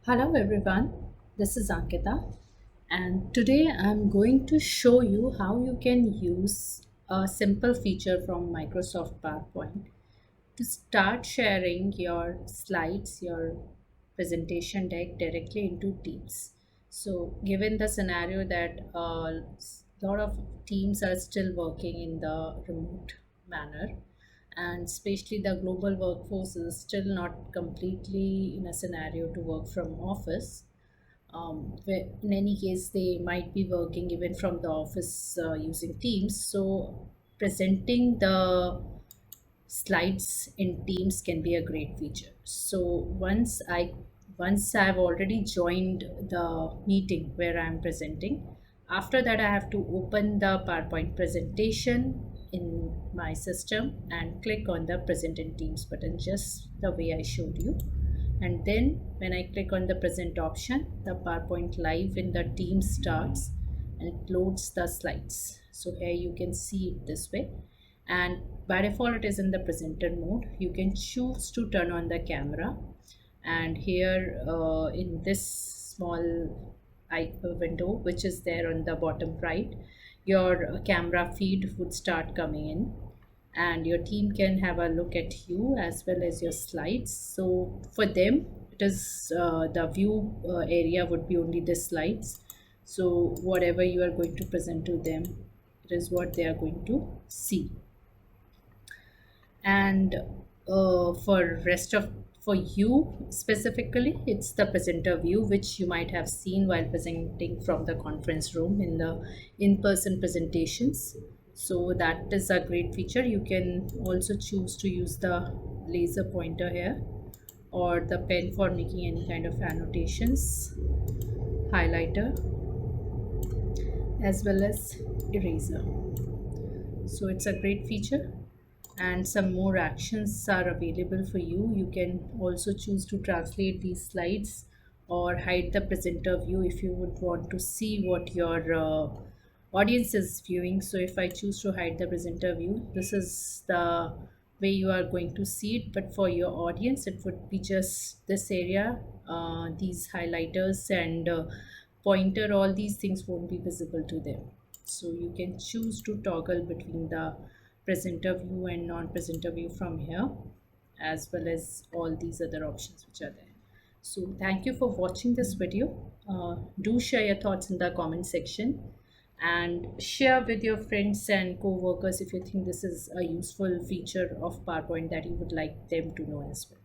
Hello everyone, this is Ankita, and today I'm going to show you how you can use a simple feature from Microsoft PowerPoint to start sharing your slides, your presentation deck directly into Teams. So, given the scenario that a lot of teams are still working in the remote manner, and especially the global workforce is still not completely in a scenario to work from office. Where in any case, they might be working even from the office using Teams. So, presenting the slides in Teams can be a great feature. So once I've already joined the meeting where I'm presenting, after that I have to open the PowerPoint presentation in my system and click on the present in Teams button just the way I showed you. And then when I click on the present option, the PowerPoint live in the Teams starts and it loads the slides. So here you can see it this way, and by default it is in the presenter mode. You can choose to turn on the camera, and here in this small window which is there on the bottom right, your camera feed would start coming in and your team can have a look at you as well as your slides. So for them it is the view area would be only the slides. So whatever you are going to present to them, it is what they are going to see. And for you specifically, it's the presenter view which you might have seen while presenting from the conference room in the in-person presentations. So that is a great feature. You can also choose to use the laser pointer here or the pen for making any kind of annotations, highlighter, as well as eraser. So it's a great feature, and some more actions are available for you. You can also choose to translate these slides or hide the presenter view if you would want to see what your audience is viewing. So if I choose to hide the presenter view, this is the way you are going to see it, but for your audience it would be just this area. These highlighters and pointer, all these things won't be visible to them. So you can choose to toggle between the presenter view and non-presenter view from here, as well as all these other options which are there. So thank you for watching this video. Do share your thoughts in the comment section and share with your friends and co-workers if you think this is a useful feature of PowerPoint that you would like them to know as well.